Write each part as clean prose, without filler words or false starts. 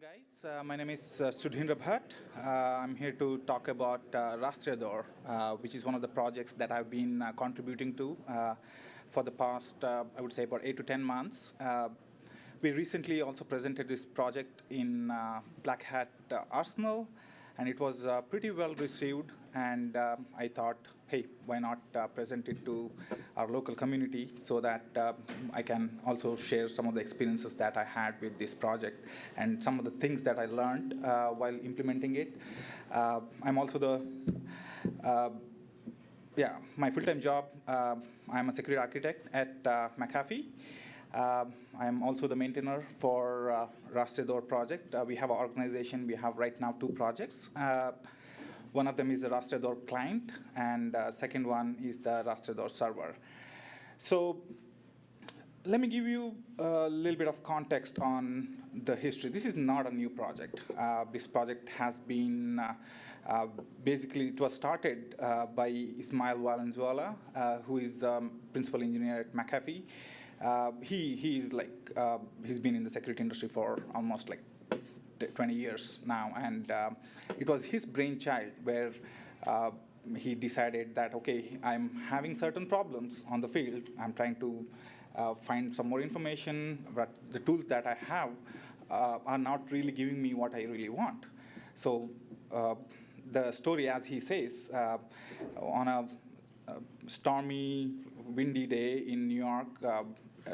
guys. My name is Sudheendra Bhat. I'm here to talk about Rastrea2r, which is one of the projects that I've been contributing to for the past, I would say, about 8 to 10 months. We recently also presented this project in Black Hat Arsenal, and it was pretty well received. And I thought, hey, why not present it to our local community so that I can also share some of the experiences that I had with this project and some of the things that I learned while implementing it. I'm also my full-time job, I'm a security architect at McAfee. I'm also the maintainer for Rastrea2r project. We have an organization. We have right now 2 projects. One of them is the Rastrea2r client, and second one is the Rastrea2r server. So let me give you a little bit of context on the history. This is not a new project. This project has been, basically, it was started by Ismail Valenzuela, who is the principal engineer at McAfee. He's been in the security industry for almost like 20 years now, and it was his brainchild where he decided that, okay, I'm having certain problems on the field. I'm trying to find some more information, but the tools that I have are not really giving me what I really want. So the story, as he says, on a stormy, windy day in New York,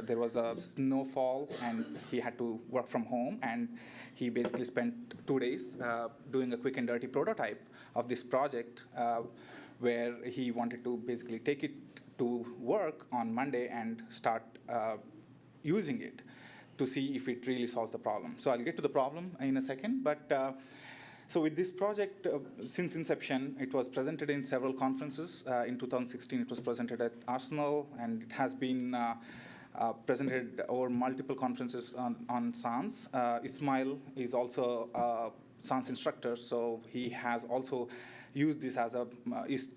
there was a snowfall, and he had to work from home, and he basically spent 2 days doing a quick and dirty prototype of this project where he wanted to basically take it to work on Monday and start using it to see if it really solves the problem. So I'll get to the problem in a second, but so with this project, since inception, it was presented in several conferences. In 2016, it was presented at Arsenal, and it has been presented over multiple conferences on SANS. Ismail is also a SANS instructor, so he has also used this as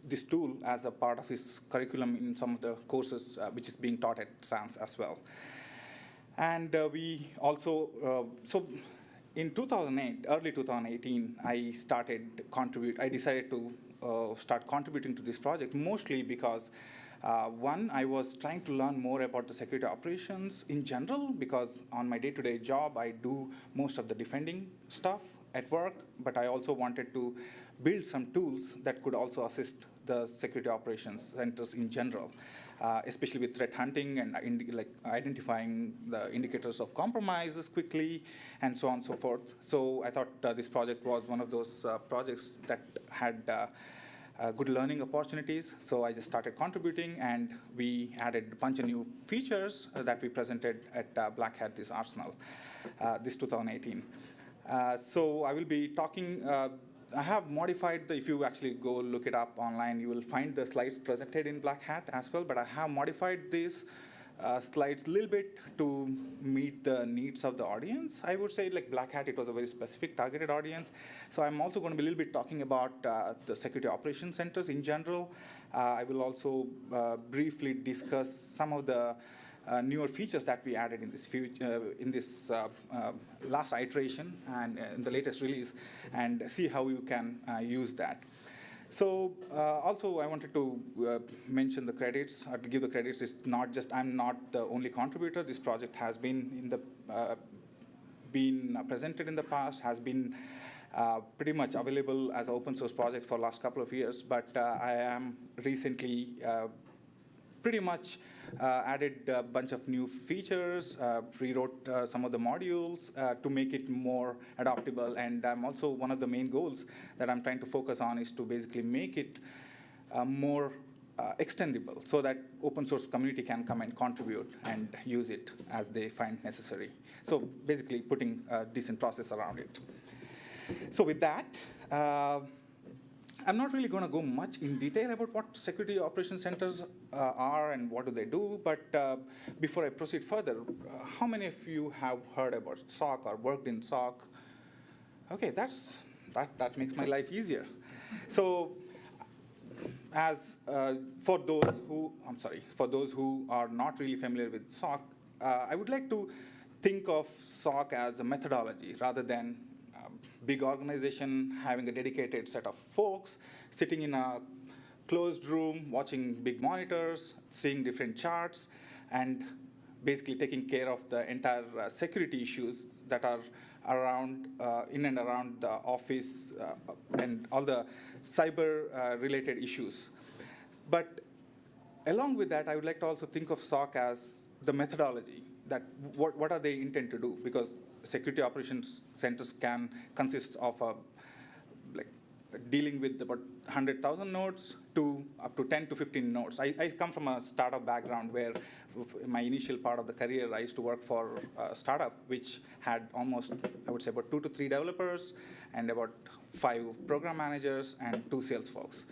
this tool as a part of his curriculum in some of the courses which is being taught at SANS as well. And we also, so in 2008, early 2018, I decided to start contributing to this project, mostly because one, I was trying to learn more about the security operations in general, because on my day-to-day job, I do most of the defending stuff at work, but I also wanted to build some tools that could also assist the security operations centers in general, especially with threat hunting and identifying the indicators of compromises quickly, and so on and so forth. So I thought this project was one of those projects that had good learning opportunities. So I just started contributing, and we added a bunch of new features that we presented at Black Hat this Arsenal, this 2018. So I will be talking, I have modified if you actually go look it up online, you will find the slides presented in Black Hat as well, but I have modified these slides a little bit to meet the needs of the audience. I would say, like Black Hat, it was a very specific targeted audience. So I'm also going to be a little bit talking about the security operations centers in general. I will also briefly discuss some of the newer features that we added in this last iteration and in the latest release, and see how you can use that. So also I wanted to mention the credits, or to give the credits. It's not just, I'm not the only contributor. This project has been been presented in the past, has been pretty much available as an open source project for the last couple of years, but I am recently pretty much added a bunch of new features, rewrote some of the modules to make it more adaptable. And also, one of the main goals that I'm trying to focus on is to basically make it more extendable, so that open source community can come and contribute and use it as they find necessary. So basically putting a decent process around it. So with that, I'm not really going to go much in detail about what security operations centers are and what do they do, but before I proceed further, how many of you have heard about SOC or worked in SOC? Okay, that makes my life easier. So for those who are not really familiar with SOC, I would like to think of SOC as a methodology rather than a big organization having a dedicated set of folks sitting in a closed room, watching big monitors, seeing different charts, and basically taking care of the entire security issues that are around, in and around the office and all the cyber-related issues. But along with that, I would like to also think of SOC as the methodology, that what are they intend to do? Because security operations centers can consist of dealing with about 100,000 nodes to up to 10 to 15 nodes. I come from a startup background where my initial part of the career, I used to work for a startup which had almost, I would say, about 2 to 3 developers and about 5 program managers and 2 sales folks.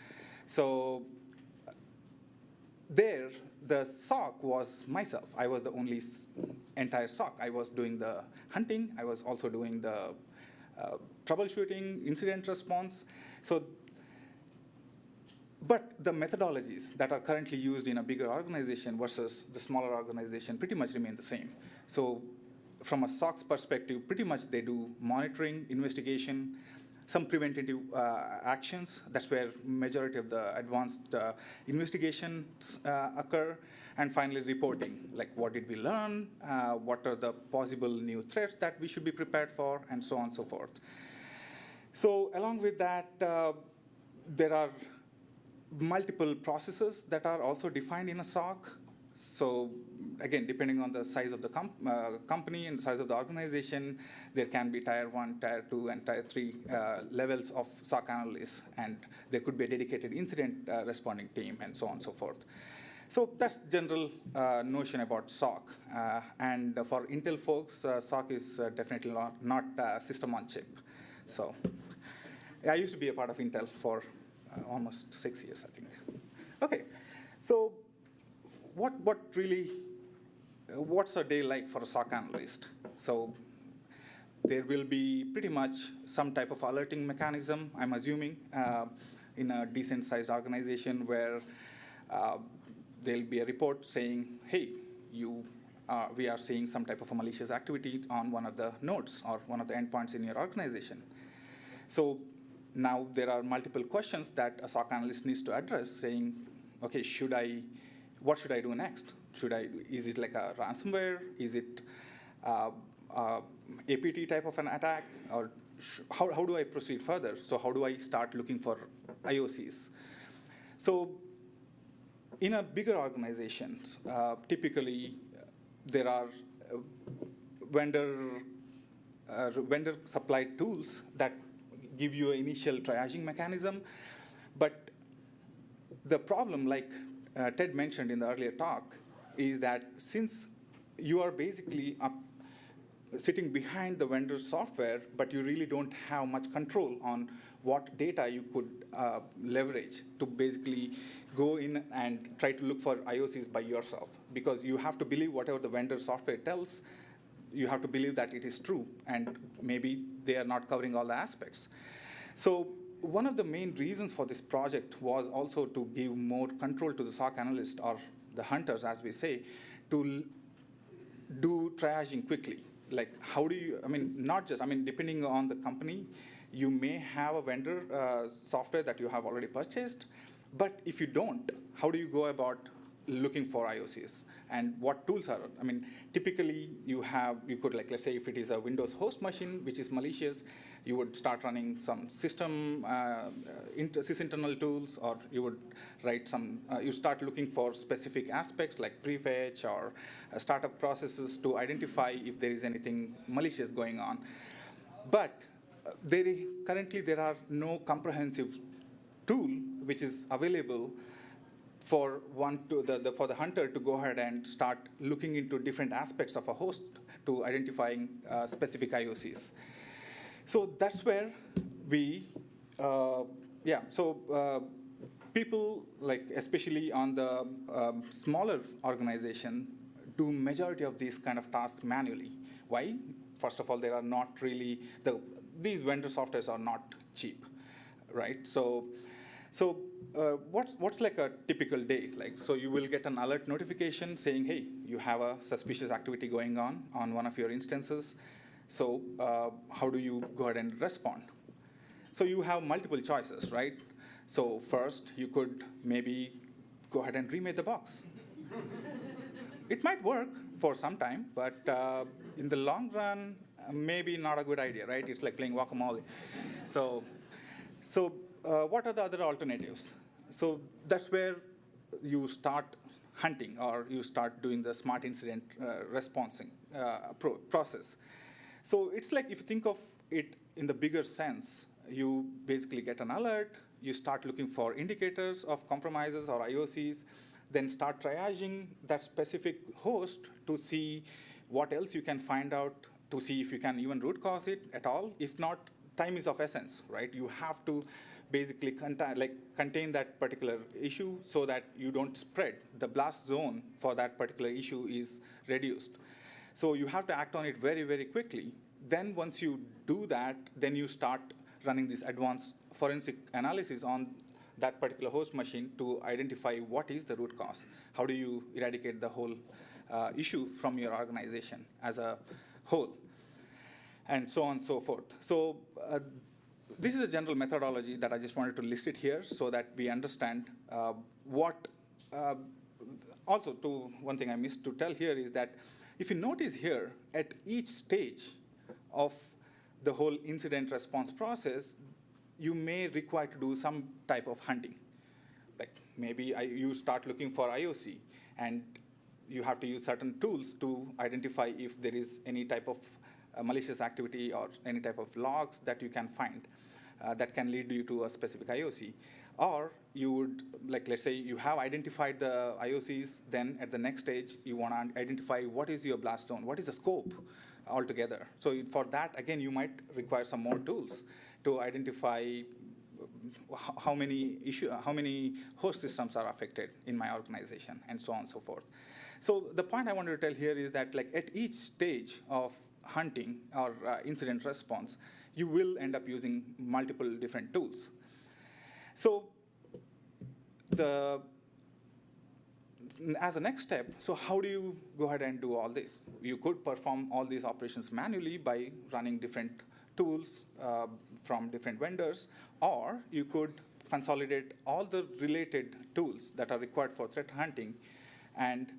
So there, the SOC was myself. I was the only entire SOC. I was doing the hunting. I was also doing the troubleshooting, incident response. So, but the methodologies that are currently used in a bigger organization versus the smaller organization pretty much remain the same. So from a SOC's perspective, pretty much they do monitoring, investigation, some preventative actions. That's where majority of the advanced investigations occur. And finally, reporting, like what did we learn, what are the possible new threats that we should be prepared for, and so on and so forth. So along with that, there are multiple processes that are also defined in a SOC. So again, depending on the size of the company and the size of the organization, there can be tier 1, tier 2, and tier 3 levels of SOC analysts. And there could be a dedicated incident responding team, and so on and so forth. So that's general notion about SOC. And for Intel folks, SOC is definitely not system on chip. So I used to be a part of Intel for almost 6 years, I think. OK, so what's a day like for a SOC analyst? So there will be pretty much some type of alerting mechanism, I'm assuming, in a decent-sized organization where there'll be a report saying, hey, we are seeing some type of a malicious activity on one of the nodes or one of the endpoints in your organization. So now there are multiple questions that a SOC analyst needs to address, saying, OK, what should I do next? Is it like a ransomware? Is it APT type of an attack? Or how do I proceed further? So how do I start looking for IOCs? So in a bigger organization, typically there are vendor supplied tools that give you an initial triaging mechanism. But the problem, like Ted mentioned in the earlier talk, is that since you are basically sitting behind the vendor's software, but you really don't have much control on what data you could leverage to basically go in and try to look for IOCs by yourself. Because you have to believe whatever the vendor software tells, you have to believe that it is true, and maybe they are not covering all the aspects. So one of the main reasons for this project was also to give more control to the SOC analyst, or the hunters, as we say, to do triaging quickly. Like, how do you, not just, depending on the company, you may have a vendor software that you have already purchased, but if you don't, how do you go about looking for IOCs? And what tools are? Typically you could, like, let's say if it is a Windows host machine, which is malicious, you would start running some system sysinternal tools, or you would write you start looking for specific aspects like prefetch or startup processes to identify if there is anything malicious going on. But currently there are no comprehensive tool which is available for the hunter to go ahead and start looking into different aspects of a host to identifying specific IOCs. So that's where people, like especially on the smaller organization, do majority of these kind of tasks manually. Why? First of all, there are not really, these vendor softwares are not cheap, right? So So what's like a typical day? Like, so you will get an alert notification saying, hey, you have a suspicious activity going on one of your instances. So how do you go ahead and respond? So you have multiple choices, right? So first, you could maybe go ahead and remake the box. It might work for some time, but in the long run, maybe not a good idea, right? It's like playing whack-a-mole. So what are the other alternatives? So that's where you start hunting, or you start doing the smart incident responding process. So it's like, if you think of it in the bigger sense, you basically get an alert, you start looking for indicators of compromises or IOCs, then start triaging that specific host to see what else you can find out, to see if you can even root cause it at all. If not, time is of essence, right? You have to basically contain that particular issue so that you don't spread. The blast zone for that particular issue is reduced. So you have to act on it very, very quickly. Then once you do that, then you start running this advanced forensic analysis on that particular host machine to identify what is the root cause. How do you eradicate the whole issue from your organization as a whole, and so on and so forth. So this is a general methodology that I just wanted to list it here so that we understand what. Also, one thing I missed to tell here is that if you notice here, at each stage of the whole incident response process, you may require to do some type of hunting. Like maybe you start looking for IOC, and you have to use certain tools to identify if there is any type of malicious activity or any type of logs that you can find that can lead you to a specific IOC. Or you would, like, let's say you have identified the IOCs, then at the next stage, you want to identify what is your blast zone, what is the scope altogether. So for that, again, you might require some more tools to identify how many host systems are affected in my organization, and so on and so forth. So the point I wanted to tell here is that, like, at each stage of hunting or incident response, you will end up using multiple different tools. So as a next step, so how do you go ahead and do all this? You could perform all these operations manually by running different tools from different vendors, or you could consolidate all the related tools that are required for threat hunting and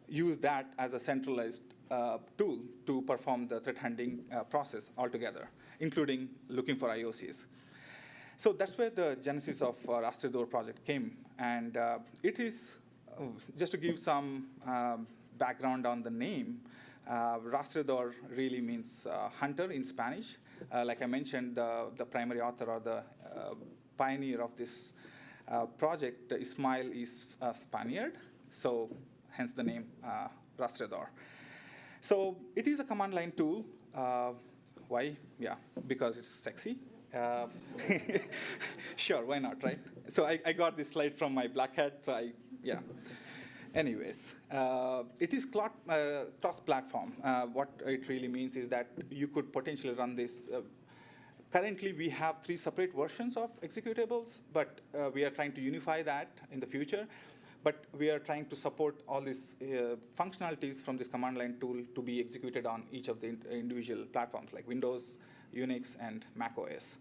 use that as a centralized tool to perform the threat hunting process altogether, including looking for IOCs. So that's where the genesis of Rastrea2r project came. And it is, just to give some background on the name, Rastreador really means hunter in Spanish. Like I mentioned, the primary author or the pioneer of this project, Ismail, is a Spaniard, so hence the name Rastreador. So it is a command line tool. Why? Yeah, because it's sexy. Sure, why not, right? So I got this slide from my black hat, so yeah. Anyways, it is cross-platform. What it really means is that you could potentially run this. Currently, we have 3 separate versions of executables, but we are trying to unify that in the future. But we are trying to support all these functionalities from this command line tool to be executed on each of the individual platforms, like Windows, Unix, and Mac OS.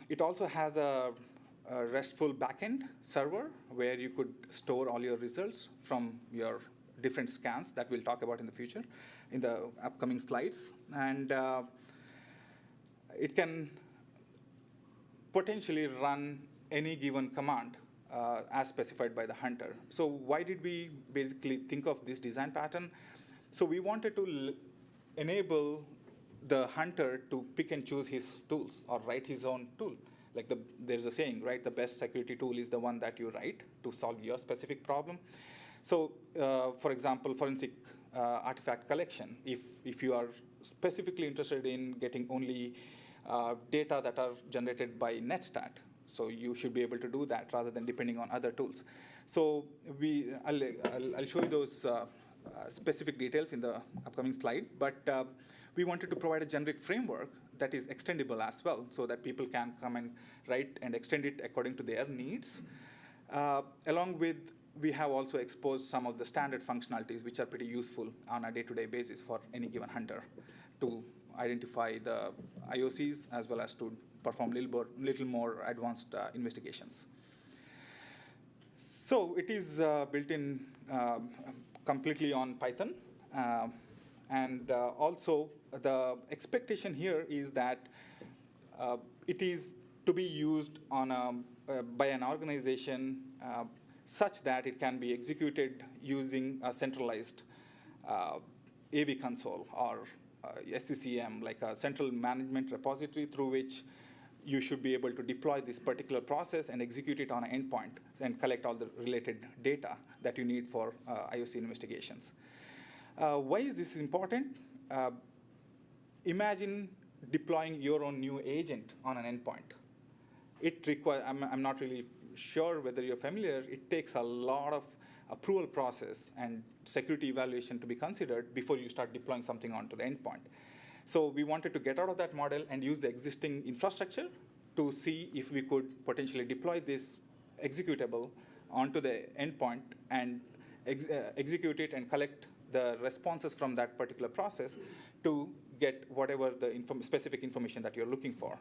It also has a RESTful backend server where you could store all your results from your different scans that we'll talk about in the future, in the upcoming slides. And it can potentially run any given command as specified by the hunter. So why did we basically think of this design pattern? So we wanted to enable the hunter to pick and choose his tools or write his own tool. Like there's a saying, right? The best security tool is the one that you write to solve your specific problem. So, for example, forensic artifact collection. If you are specifically interested in getting only data that are generated by Netstat, so you should be able to do that rather than depending on other tools. So I'll show you those specific details in the upcoming slide. But we wanted to provide a generic framework that is extendable as well, so that people can come and write and extend it according to their needs. Along with, we have also exposed some of the standard functionalities which are pretty useful on a day-to-day basis for any given hunter to identify the IOCs as well as to perform little more advanced investigations. So it is built in completely on Python. And also, the expectation here is that it is to be used on by an organization such that it can be executed using a centralized AV console or SCCM, like a central management repository through which you should be able to deploy this particular process and execute it on an endpoint and collect all the related data that you need for IOC investigations. Why is this important? Imagine deploying your own new agent on an endpoint. It requires, I'm not really sure whether you're familiar, it takes a lot of approval process and security evaluation to be considered before you start deploying something onto the endpoint. So we wanted to get out of that model and use the existing infrastructure to see if we could potentially deploy this executable onto the endpoint and execute it and collect the responses from that particular process to get whatever the specific information that you're looking for.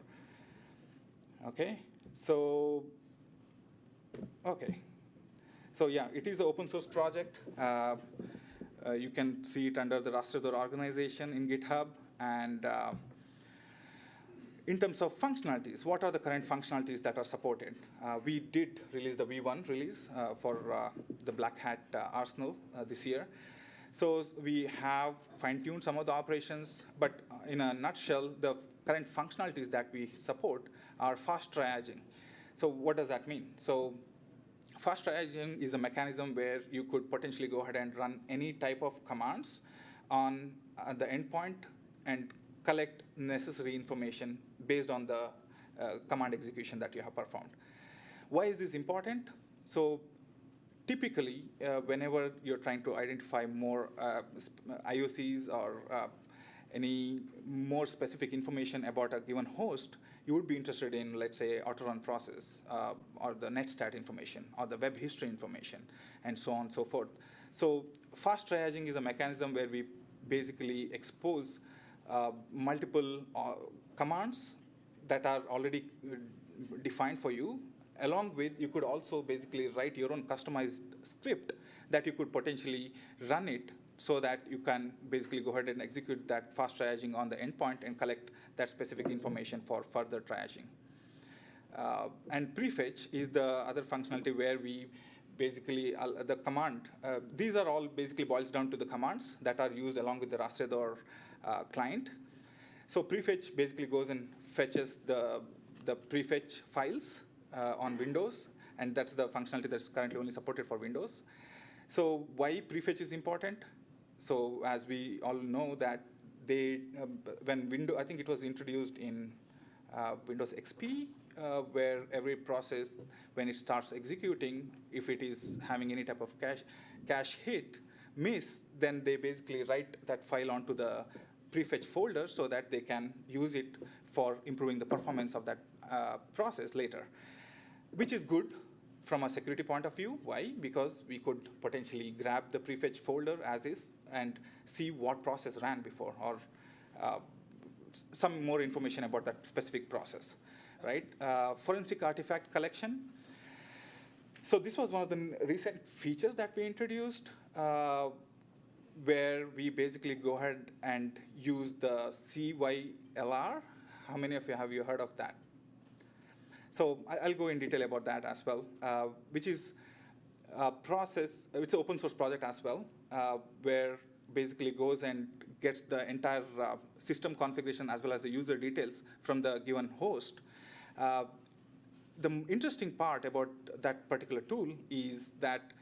Okay, so yeah, it is an open source project. You can see it under the Rastrea2r organization in GitHub. And in terms of functionalities, what are the current functionalities that are supported? We did release the V1 release for the Black Hat arsenal this year. So we have fine-tuned some of the operations, but in a nutshell, the current functionalities that we support are fast triaging. So what does that mean? So fast triaging is a mechanism where you could potentially go ahead and run any type of commands on the endpoint and collect necessary information based on the command execution that you have performed. Why is this important? So typically, whenever you're trying to identify more IOCs or any more specific information about a given host, you would be interested in, let's say, auto-run process, or the netstat information, or the web history information, and so on and so forth. So fast triaging is a mechanism where we basically expose multiple commands that are already defined for you. Along with, you could also basically write your own customized script that you could potentially run it so that you can basically go ahead and execute that fast triaging on the endpoint and collect that specific information for further triaging. And Prefetch is the other functionality where we basically, the command, these are all basically boils down to the commands that are used along with the Rastrea2r client. So Prefetch basically goes and fetches the prefetch files on Windows, and that's the functionality that's currently only supported for Windows. So why Prefetch is important? So as we all know that when Windows, I think it was introduced in Windows XP, where every process, when it starts executing, if it is having any type of cache hit, miss, then they basically write that file onto the Prefetch folder so that they can use it for improving the performance of that process later, which is good from a security point of view. Why? Because we could potentially grab the Prefetch folder as is and see what process ran before, or some more information about that specific process, right? Forensic artifact collection. So this was one of the recent features that we introduced, where we basically go ahead and use the CYLR. How many of you have heard of that? So I'll go in detail about that as well, which is a process, it's an open source project as well, where basically goes and gets the entire system configuration as well as the user details from the given host. The interesting part about that particular tool is that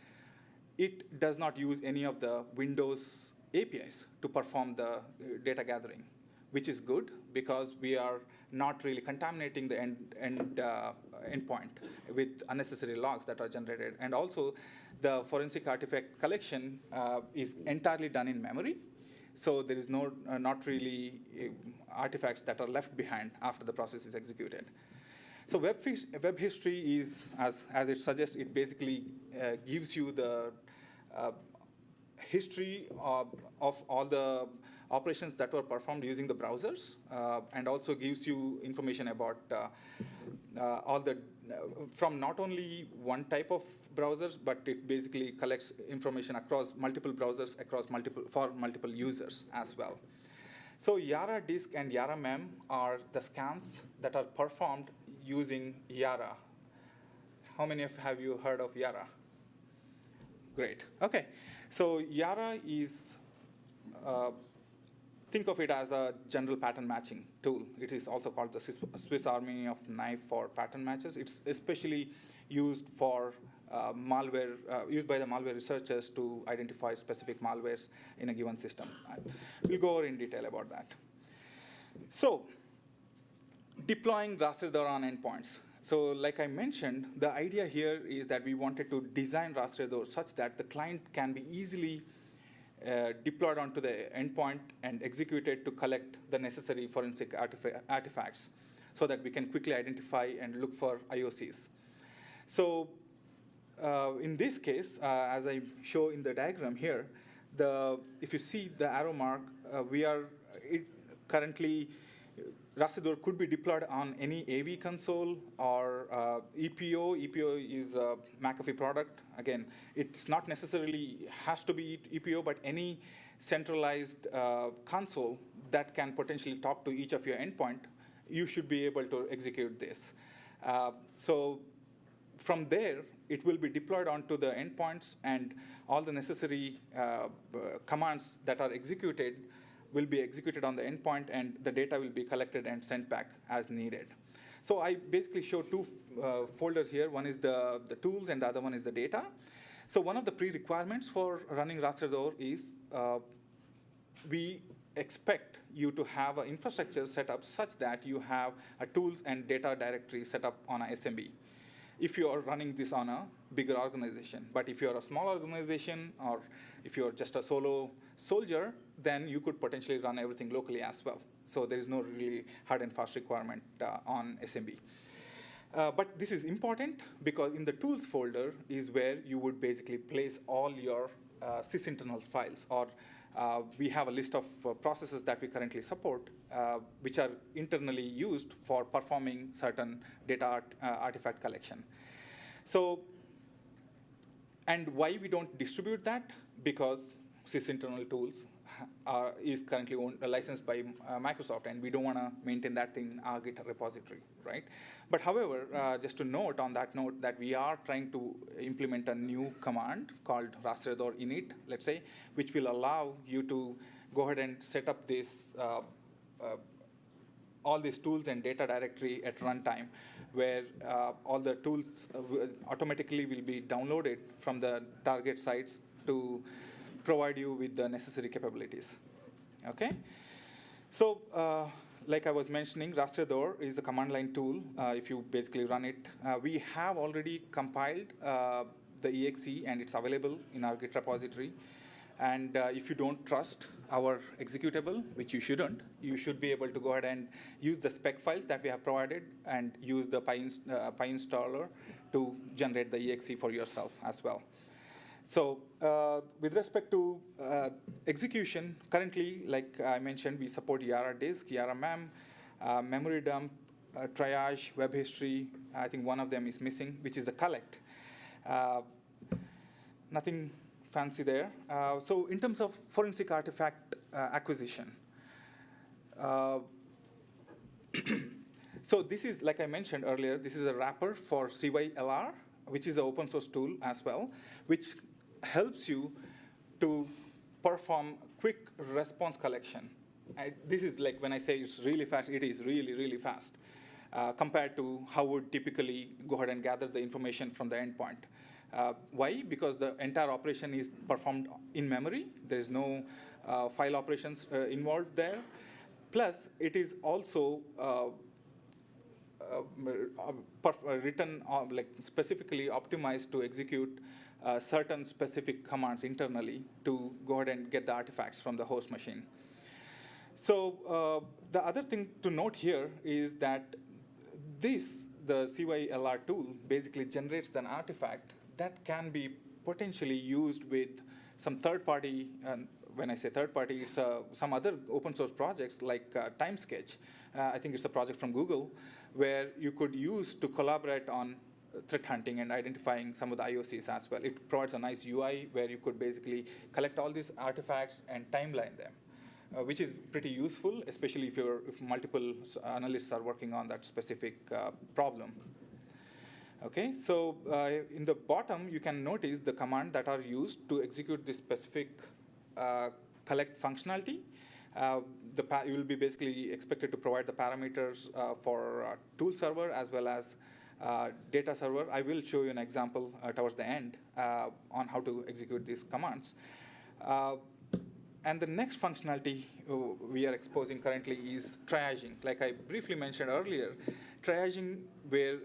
it does not use any of the Windows APIs to perform the data gathering, which is good because we are not really contaminating the endpoint with unnecessary logs that are generated. And also, the forensic artifact collection is entirely done in memory. So there is not really artifacts that are left behind after the process is executed. So web history is, as it suggests, it basically gives you the history of all the operations that were performed using the browsers, and also gives you information about all the, from not only one type of browsers, but it basically collects information across multiple browsers, for multiple users as well. So Yara disk and Yara mem are the scans that are performed using Yara. How many have you heard of Yara? Great. Okay. So Yara is, think of it as a general pattern matching tool. It is also called the Swiss Army of knife for pattern matches. It's especially used for malware, used by the malware researchers to identify specific malwares in a given system. We'll go over in detail about that. So, deploying Rastreador on endpoints. So like I mentioned, the idea here is that we wanted to design Rastreador such that the client can be easily deployed onto the endpoint and executed to collect the necessary forensic artifacts so that we can quickly identify and look for IOCs. So in this case, as I show in the diagram here, if you see the arrow mark, currently Rastreador could be deployed on any AV console or EPO. EPO is a McAfee product. Again, it's not necessarily has to be EPO, but any centralized console that can potentially talk to each of your endpoint, you should be able to execute this. So from there, it will be deployed onto the endpoints, and all the necessary commands that are executed will be executed on the endpoint, and the data will be collected and sent back as needed. So I basically show two folders here. One is the tools, and the other one is the data. So one of the pre-requirements for running Rastreador is we expect you to have an infrastructure set up such that you have a tools and data directory set up on a SMB if you are running this on a bigger organization. But if you're a small organization, or if you're just a solo soldier, then you could potentially run everything locally as well. So there is no really hard and fast requirement on SMB. But this is important because in the tools folder is where you would basically place all your sysinternal files, or we have a list of processes that we currently support, which are internally used for performing certain data artifact collection. So, and why we don't distribute that? Because sysinternal tools is currently licensed by Microsoft, and we don't want to maintain that in our GitHub repository, right? But however, just to note on that note that we are trying to implement a new command called rastreador init, let's say, which will allow you to go ahead and set up this all these tools and data directory at runtime, where all the tools automatically will be downloaded from the target sites to provide you with the necessary capabilities. Okay? So, like I was mentioning, Rastreador is a command line tool. If you basically run it, we have already compiled the exe, and it's available in our Git repository. And if you don't trust our executable, which you shouldn't, you should be able to go ahead and use the spec files that we have provided and use the PyInstaller to generate the exe for yourself as well. So with respect to execution, currently, like I mentioned, we support Yara disk, Yara mem, memory dump, triage, web history. I think one of them is missing, which is the collect. Nothing fancy there. So in terms of forensic artifact acquisition, so this is, like I mentioned earlier, this is a wrapper for CYLR, which is an open source tool as well, which helps you to perform quick response collection. This is like, when I say it's really fast, it is really, really fast compared to how would typically go ahead and gather the information from the endpoint. Why? Because the entire operation is performed in memory. There is no file operations involved there. Plus, it is also written like specifically optimized to execute certain specific commands internally to go ahead and get the artifacts from the host machine. So the other thing to note here is that the CYLR tool basically generates an artifact that can be potentially used with some third-party, when I say third-party, it's some other open source projects like TimeSketch. I think it's a project from Google, where you could use to collaborate on threat hunting and identifying some of the IOCs as well. It provides a nice UI where you could basically collect all these artifacts and timeline them, which is pretty useful, especially if multiple analysts are working on that specific problem. Okay, so in the bottom, you can notice the command that are used to execute this specific collect functionality. You will be basically expected to provide the parameters for tool server as well as data server. I will show you an example towards the end on how to execute these commands. And the next functionality we are exposing currently is triaging. Like I briefly mentioned earlier, triaging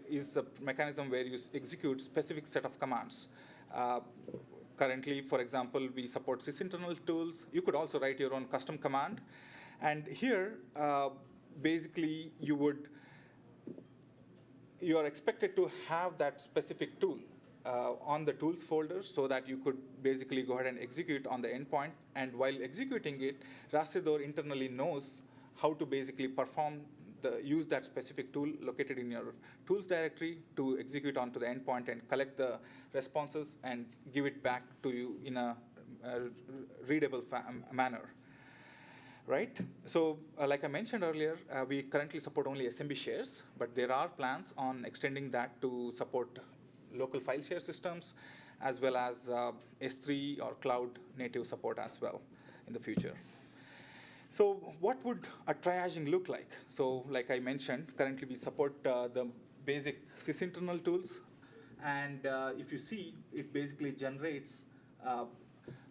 is the mechanism where you execute specific set of commands. Currently, for example, we support sysinternal tools. You could also write your own custom command. And here, basically, you are expected to have that specific tool on the tools folder so that you could basically go ahead and execute on the endpoint. And while executing it, rastreador internally knows how to basically use that specific tool located in your tools directory to execute onto the endpoint and collect the responses and give it back to you in a readable manner. Right? So like I mentioned earlier, we currently support only SMB shares, but there are plans on extending that to support local file share systems, as well as S3 or cloud native support as well in the future. So what would a triaging look like? So like I mentioned, currently we support the basic sysinternal tools. And if you see, it basically generates,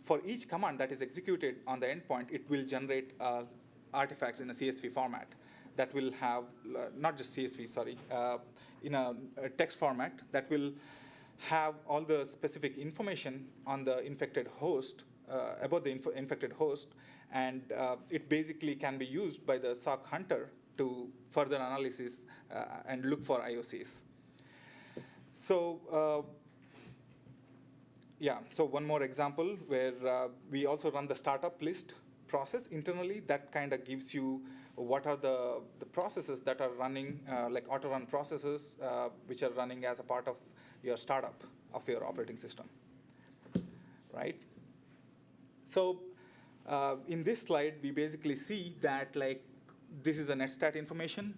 for each command that is executed on the endpoint, it will generate artifacts in a CSV format that will have, not just CSV, sorry, in a text format that will have all the specific information on the infected host, about the infected host, and it basically can be used by the SOC hunter to further analysis and look for IOCs. So yeah, so one more example where we also run the startup list process internally. That kind of gives you what are the processes that are running, like auto-run processes, which are running as a part of your startup of your operating system, right? So in this slide, we basically see that like this is a netstat information.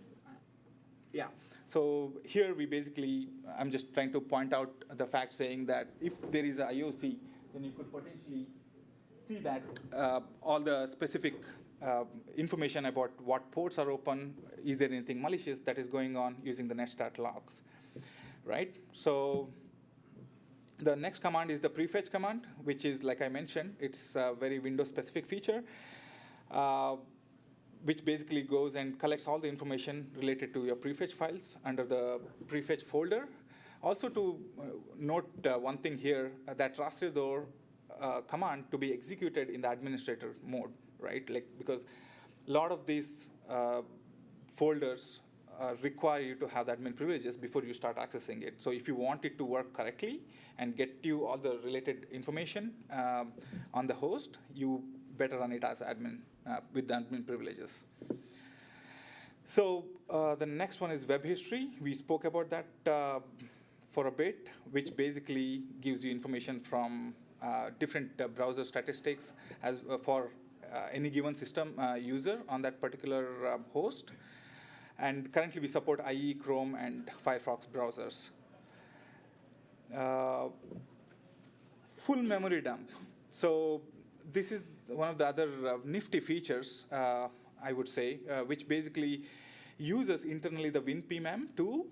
Yeah. So here we basically, I'm just trying to point out the fact saying that if there is an IOC, then you could potentially see that all the specific information about what ports are open, is there anything malicious that is going on using the netstat logs, right? So the next command is the prefetch command, which is, like I mentioned, it's a very Windows-specific feature, which basically goes and collects all the information related to your prefetch files under the prefetch folder. Also to note one thing here, that rastreador command to be executed in the administrator mode, right? Like, because a lot of these folders require you to have the admin privileges before you start accessing it. So if you want it to work correctly and get you all the related information on the host, you better run it as admin with the admin privileges. So the next one is web history. We spoke about that for a bit, which basically gives you information from different browser statistics as for any given system user on that particular host. And currently we support IE, Chrome, and Firefox browsers. Full memory dump. So this is one of the other nifty features, I would say, which basically uses internally the WinPMM tool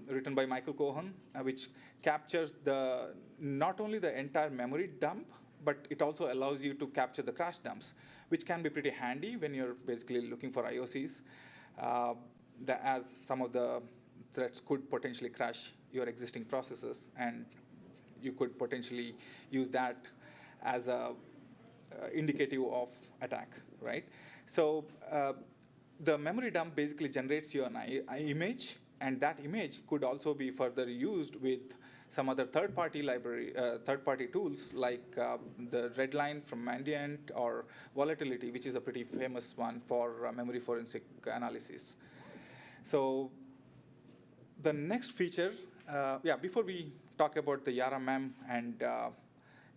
written by Michael Cohen, which captures not only the entire memory dump, but it also allows you to capture the crash dumps, which can be pretty handy when you're basically looking for IOCs, as some of the threats could potentially crash your existing processes, and you could potentially use that as a indicative of attack, right? So the memory dump basically generates you an image, and that image could also be further used with some other third-party library, third-party tools like the Redline from Mandiant or Volatility, which is a pretty famous one for memory forensic analysis. So the next feature, before we talk about the Yara mem and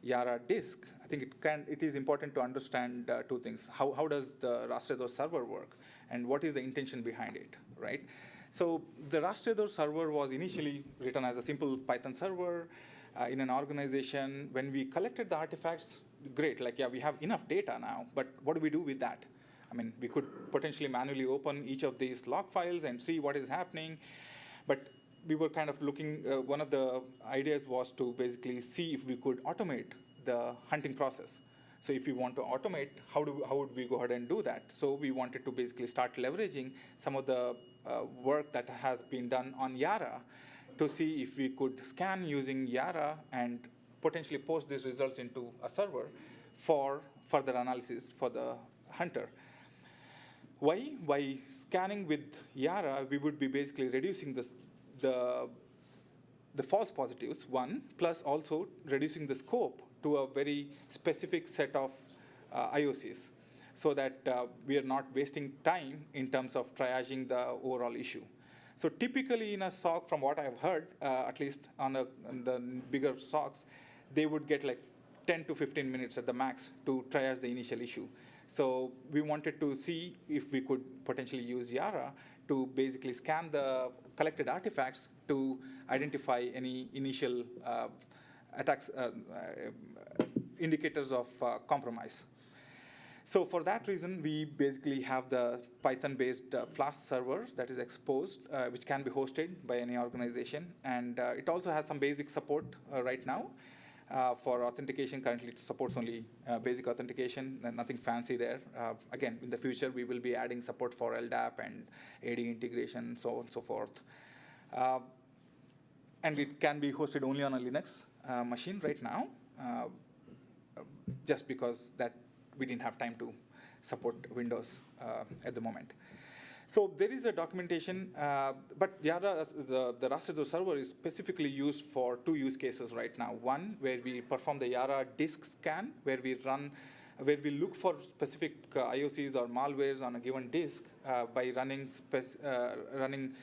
Yara disk, I think it is important to understand two things. How does the Rastrea2r server work, and what is the intention behind it, right? So the Rastrea2r server was initially written as a simple Python server in an organization. When we collected the artifacts, great, like, yeah, we have enough data now, but what do we do with that? I mean, we could potentially manually open each of these log files and see what is happening, but we were kind of looking, one of the ideas was to basically see if we could automate the hunting process. So if we want to automate, how would we go ahead and do that? So we wanted to basically start leveraging some of the work that has been done on Yara to see if we could scan using Yara and potentially post these results into a server for further analysis for the hunter. Why? By scanning with Yara, we would be basically reducing the false positives, one, plus also reducing the scope to a very specific set of IOCs, so that we are not wasting time in terms of triaging the overall issue. So typically in a SOC, from what I've heard, at least on the bigger SOCs, they would get like 10 to 15 minutes at the max to triage the initial issue. So we wanted to see if we could potentially use Yara to basically scan the collected artifacts to identify any initial attacks, indicators of compromise. So for that reason, we basically have the Python-based Flask server that is exposed, which can be hosted by any organization. And it also has some basic support right now for authentication. Currently, it supports only basic authentication, and nothing fancy there. Again, in the future, we will be adding support for LDAP and AD integration, so on and so forth. And it can be hosted only on a Linux machine right now, just because that we didn't have time to support Windows at the moment. So there is a documentation, but Yara, the Rastrea2r server is specifically used for two use cases right now. One, where we perform the Yara disk scan, where we look for specific IOCs or malwares on a given disk by running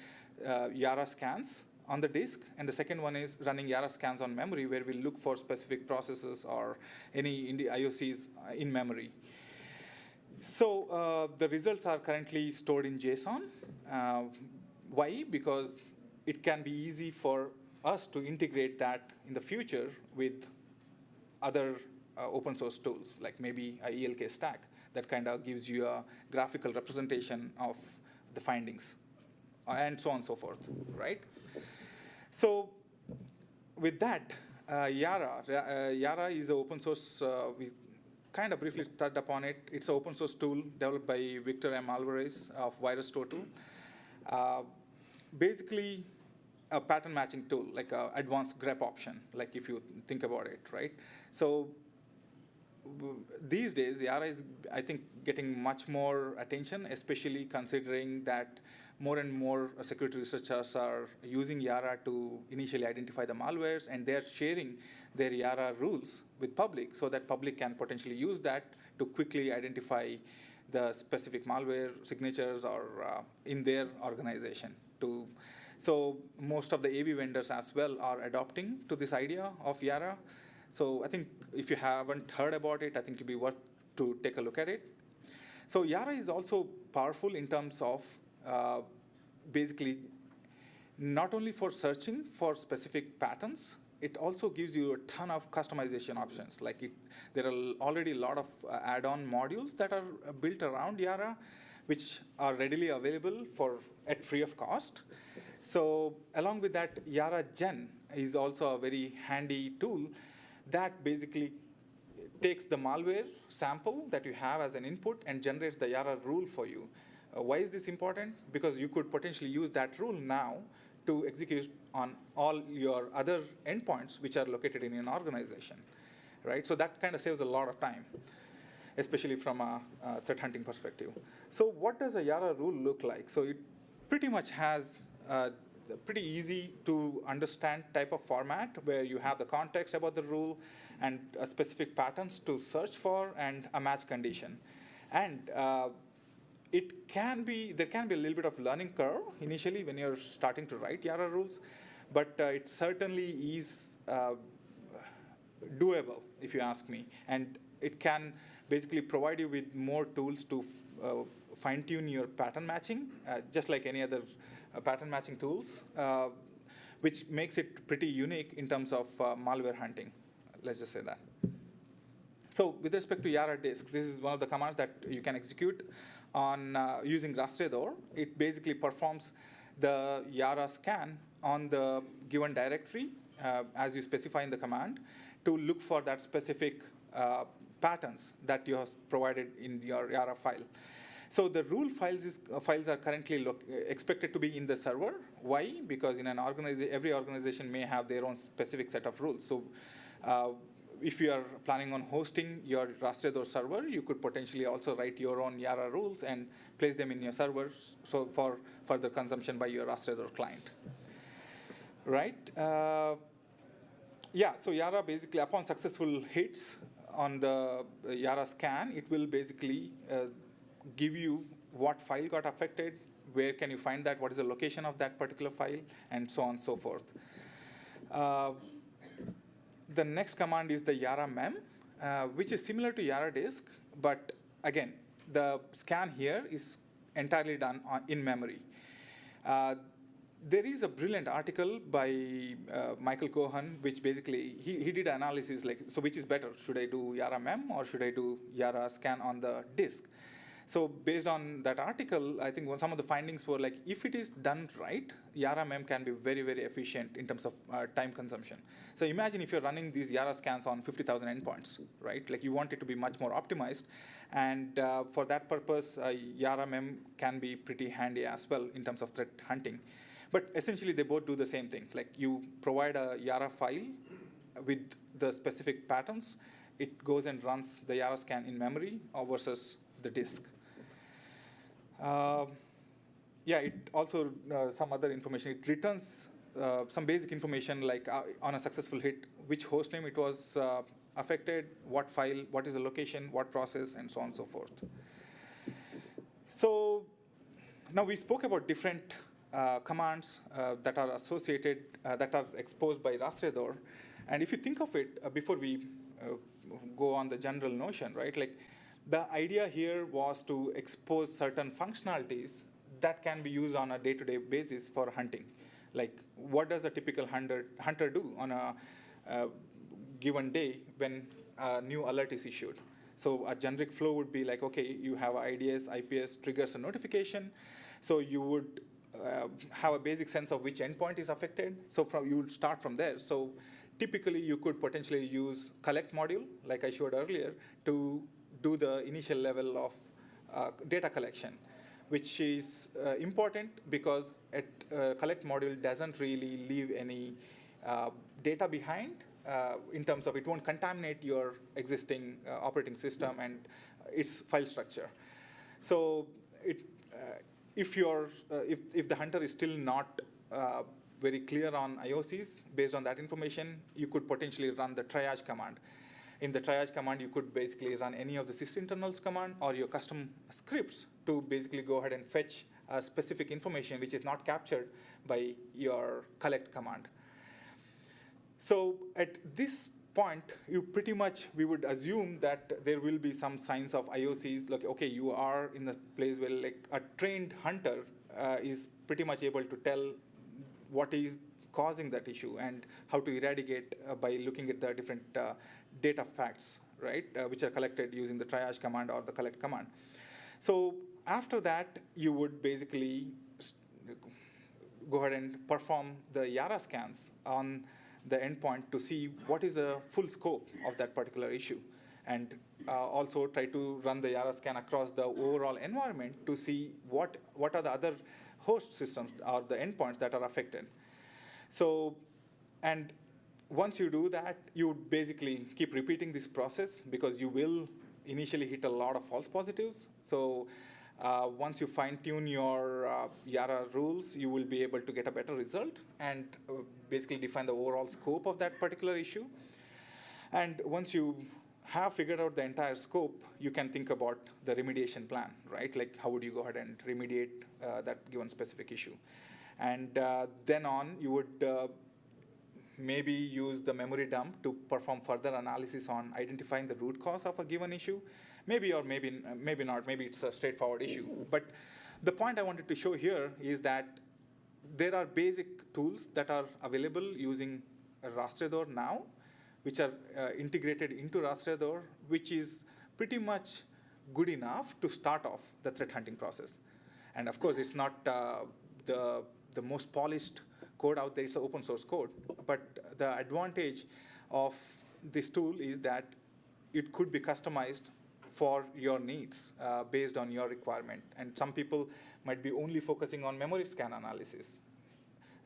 Yara scans on the disk. And the second one is running Yara scans on memory, where we look for specific processes or any IOCs in memory. So the results are currently stored in JSON. Why? Because it can be easy for us to integrate that in the future with other open source tools, like maybe a ELK stack that kind of gives you a graphical representation of the findings, and so on and so forth, right? So with that, Yara is an open source, we kind of briefly touched upon it. It's an open source tool developed by Victor M. Alvarez of Rastrea2r. Basically, a pattern matching tool, like an advanced grep option, like if you think about it, right? So these days, Yara is, I think, getting much more attention, especially considering that more and more security researchers are using Yara to initially identify the malwares, and they're sharing their Yara rules with public so that public can potentially use that to quickly identify the specific malware signatures or in their organization. So most of the AV vendors as well are adopting to this idea of Yara. So I think if you haven't heard about it, I think it'll be worth to take a look at it. So Yara is also powerful in terms of basically not only for searching for specific patterns, it also gives you a ton of customization options. Like there are already a lot of add-on modules that are built around Yara, which are readily available at free of cost. So along with that, Yara Gen is also a very handy tool that basically takes the malware sample that you have as an input and generates the Yara rule for you. Why is this important? Because you could potentially use that rule now to execute on all your other endpoints which are located in an organization, right? So that kind of saves a lot of time, especially from a threat hunting perspective. So what does a Yara rule look like? So it pretty much has a pretty easy to understand type of format where you have the context about the rule and specific patterns to search for and a match condition. And there can be a little bit of learning curve initially when you're starting to write Yara rules, but it certainly is doable, if you ask me. And it can basically provide you with more tools to fine-tune your pattern matching, just like any other pattern matching tools, which makes it pretty unique in terms of malware hunting. Let's just say that. So with respect to Yara disk, this is one of the commands that you can execute on using rastreador. It basically performs the Yara scan on the given directory, as you specify in the command, to look for that specific patterns that you have provided in your Yara file. So the rule files are currently expected to be in the server. Why? Because in an every organization may have their own specific set of rules. So if you are planning on hosting your rastreador server, you could potentially also write your own Yara rules and place them in your servers so for further consumption by your rastreador client. Right? Yeah, so Yara basically, upon successful hits on the Yara scan, it will basically give you what file got affected, where can you find that, what is the location of that particular file, and so on and so forth. The next command is the Yara mem, which is similar to Yara disk, but again, the scan here is entirely done in memory. There is a brilliant article by Michael Cohen, which basically, he did analysis like, so which is better? Should I do Yara mem or should I do Yara scan on the disk? So based on that article, I think some of the findings were like, if it is done right, Yara mem can be very, very efficient in terms of time consumption. So imagine if you're running these Yara scans on 50,000 endpoints, right? Like you want it to be much more optimized. And for that purpose, Yara mem can be pretty handy as well in terms of threat hunting. But essentially, they both do the same thing. Like you provide a Yara file with the specific patterns. It goes and runs the Yara scan in memory versus the disk. Yeah, it also, some other information. It returns some basic information like on a successful hit, which host name it was affected, what file, what is the location, what process, and so on and so forth. So now we spoke about different commands that are associated, that are exposed by rastreador. And if you think of it, before we go on the general notion, right, like the idea here was to expose certain functionalities that can be used on a day-to-day basis for hunting. Like what does a typical hunter do on a given day when a new alert is issued? So a generic flow would be like, okay, you have IDS, IPS triggers a notification. So you would have a basic sense of which endpoint is affected. So you would start from there. So typically you could potentially use collect module, like I showed earlier, to do the initial level of data collection, which is important because collect module doesn't really leave any data behind in terms of it won't contaminate your existing operating system and its file structure. So if the hunter is still not very clear on IOCs, based on that information, you could potentially run the triage command. In the triage command, you could basically run any of the sysinternals command or your custom scripts to basically go ahead and fetch specific information which is not captured by your collect command. So at this point, we would assume that there will be some signs of IOCs, like, okay, you are in a place where like a trained hunter is pretty much able to tell what is causing that issue and how to eradicate by looking at the different data facts, right, which are collected using the triage command or the collect command. So after that, you would basically go ahead and perform the Yara scans on the endpoint to see what is the full scope of that particular issue, and also try to run the Yara scan across the overall environment to see what are the other host systems or the endpoints that are affected. So, and once you do that, you basically keep repeating this process because you will initially hit a lot of false positives. So once you fine-tune your Yara rules, you will be able to get a better result and basically define the overall scope of that particular issue. And once you have figured out the entire scope, you can think about the remediation plan, right? Like how would you go ahead and remediate that given specific issue? And then on, you would maybe use the memory dump to perform further analysis on identifying the root cause of a given issue. Maybe or maybe not, maybe it's a straightforward issue. But the point I wanted to show here is that there are basic tools that are available using Rastreador now, which are integrated into Rastreador, which is pretty much good enough to start off the threat hunting process. And of course, it's not the most polished code out there. It's an open source code. But the advantage of this tool is that it could be customized for your needs based on your requirement. And some people might be only focusing on memory scan analysis.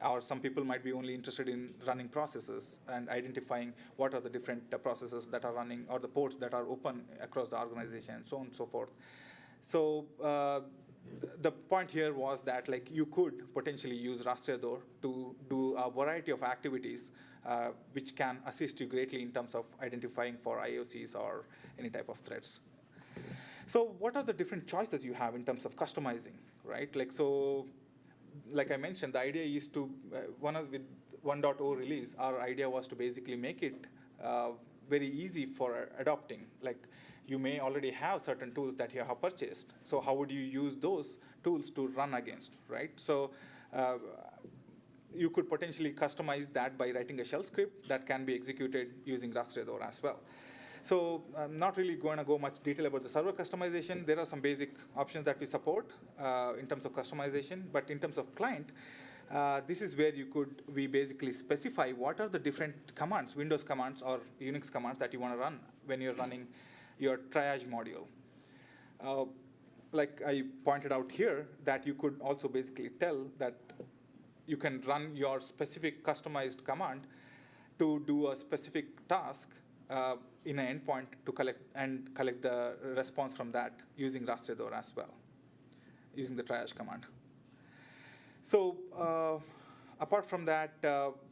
Or some people might be only interested in running processes and identifying what are the different processes that are running or the ports that are open across the organization and so on and so forth. So the point here was that like you could potentially use Rastreador to do a variety of activities which can assist you greatly in terms of identifying for IOCs or any type of threats. So what are the different choices you have in terms of customizing, right? Like I mentioned, the idea is to, with 1.0 release, our idea was to basically make it very easy for adopting. Like you may already have certain tools that you have purchased. So how would you use those tools to run against, right? So you could potentially customize that by writing a shell script that can be executed using Rastreador as well. So I'm not really going to go much detail about the server customization. There are some basic options that we support in terms of customization. But in terms of client, this is where we basically specify what are the different commands, Windows commands or Unix commands that you want to run when you're running your triage module. Like I pointed out here, that you could also basically tell that you can run your specific customized command to do a specific task in an endpoint to collect the response from that using Rastreador as well, using the triage command. So apart from that,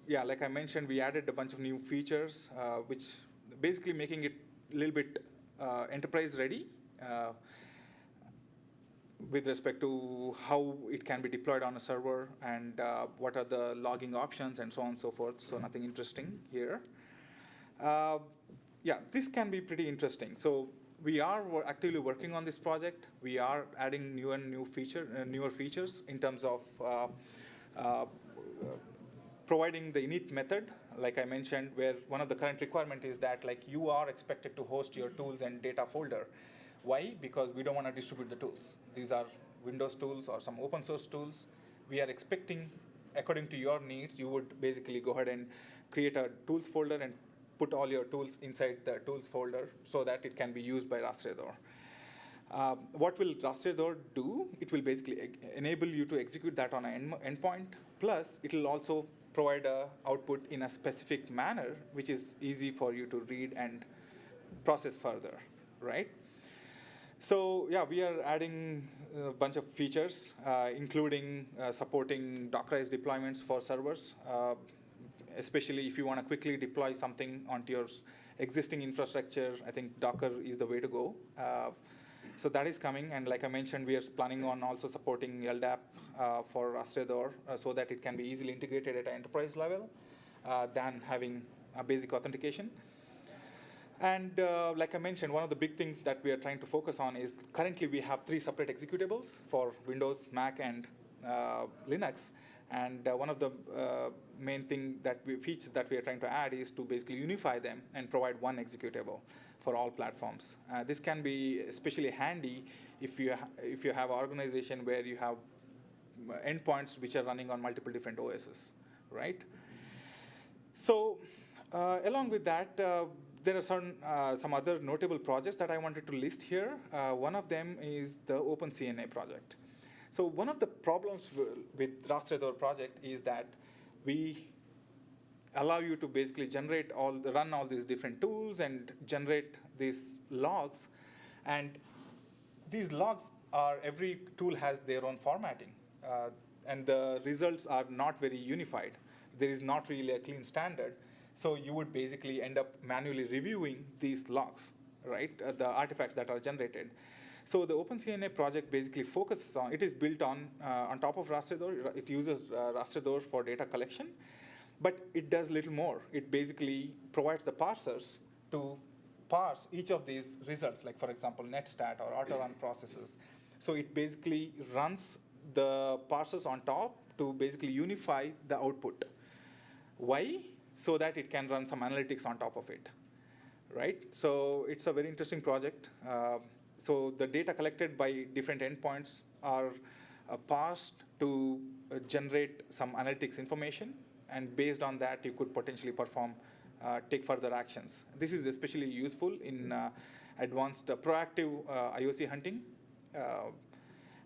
like I mentioned, we added a bunch of new features, which basically making it a little bit enterprise ready with respect to how it can be deployed on a server and what are the logging options and so on and so forth. So nothing interesting here. This can be pretty interesting. So we are actively working on this project. We are adding newer features in terms of providing the init method, like I mentioned, where one of the current requirement is that like you are expected to host your tools and data folder. Why? Because we don't want to distribute the tools. These are Windows tools or some open source tools. We are expecting, according to your needs, you would basically go ahead and create a tools folder and put all your tools inside the tools folder so that it can be used by Rastreador. What will Rastreador do? It will basically enable you to execute that on an endpoint. Plus, it will also provide an output in a specific manner, which is easy for you to read and process further, right? So we are adding a bunch of features, including supporting Dockerized deployments for servers, especially if you want to quickly deploy something onto your existing infrastructure. I think Docker is the way to go. So that is coming, and like I mentioned, we are planning on also supporting LDAP for Rastreador so that it can be easily integrated at an enterprise level than having a basic authentication. And like I mentioned, one of the big things that we are trying to focus on is currently we have 3 separate executables for Windows, Mac, and Linux. And one of the main features that we are trying to add is to basically unify them and provide one executable for all platforms. This can be especially handy if you have an organization where you have endpoints which are running on multiple different OSs, right? So along with that, there are some other notable projects that I wanted to list here. One of them is the Open Cna project. So one of the problems with Rastrea2r project is that we allow you to basically run all these different tools and generate these logs. And these logs every tool has their own formatting. And the results are not very unified. There is not really a clean standard. So you would basically end up manually reviewing these logs, right? The artifacts that are generated. So the OpenCNA project basically focuses on, it is built on top of Rastrea2r. It uses Rastrea2r for data collection, but it does little more. It basically provides the parsers to parse each of these results, like for example, netstat or auto-run processes. So it basically runs the parsers on top to basically unify the output. Why? So that it can run some analytics on top of it, right? So it's a very interesting project. So the data collected by different endpoints are parsed to generate some analytics information, and based on that, you could potentially take further actions. This is especially useful in advanced proactive IOC hunting.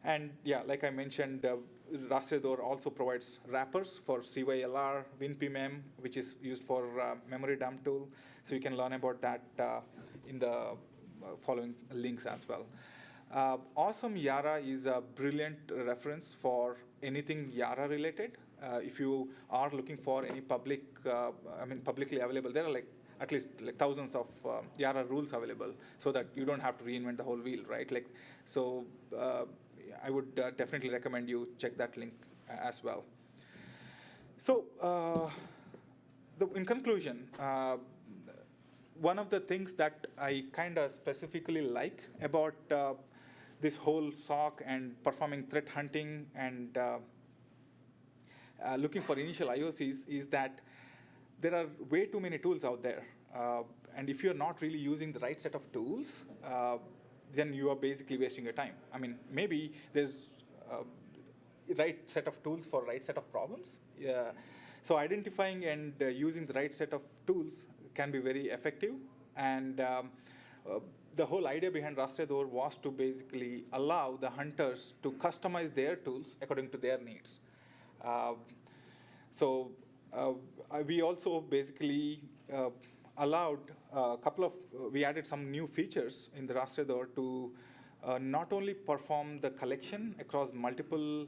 And yeah, like I mentioned, Rastrea2r also provides wrappers for CYLR, WinPMem, which is used for memory dump tool. So you can learn about that in the following links as well. Awesome Yara is a brilliant reference for anything Yara related. If you are looking for any publicly available, there are at least thousands of Yara rules available, so that you don't have to reinvent the whole wheel, right? I would definitely recommend you check that link as well. So in conclusion, one of the things that I kind of specifically like about this whole SOC and performing threat hunting and looking for initial IOCs is that there are way too many tools out there. And if you're not really using the right set of tools, then you are basically wasting your time. I mean, maybe there's right set of tools for right set of problems. So identifying and using the right set of tools can be very effective. And the whole idea behind Rastrea2r was to basically allow the hunters to customize their tools according to their needs. We also basically allowed we added some new features in the Rastrea2r to not only perform the collection across multiple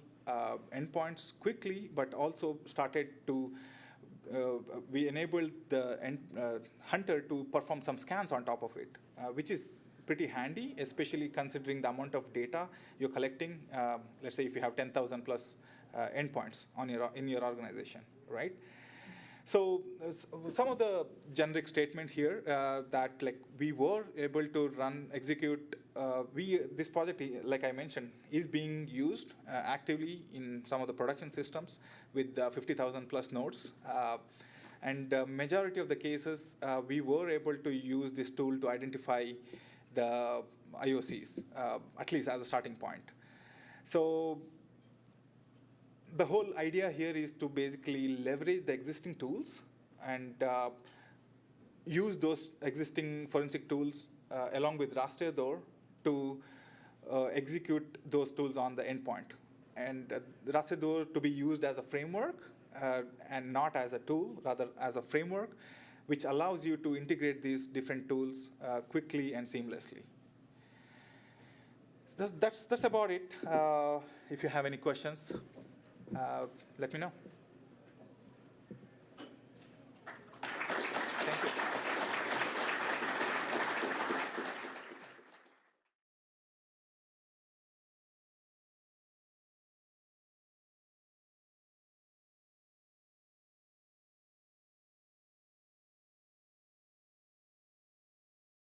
endpoints quickly, but also started to, we enabled the hunter to perform some scans on top of it, which is pretty handy, especially considering the amount of data you're collecting. Let's say if you have 10,000 plus endpoints in your organization, right? So some of the generic statement here that we were able to execute. This project, like I mentioned, is being used actively in some of the production systems with 50,000 plus nodes. And the majority of the cases, we were able to use this tool to identify the IOCs, at least as a starting point. So the whole idea here is to basically leverage the existing tools and use those existing forensic tools along with Rastrea2r to execute those tools on the endpoint. And Rastrea2r to be used as a framework and not as a tool, rather as a framework, which allows you to integrate these different tools quickly and seamlessly. So that's about it. If you have any questions, let me know.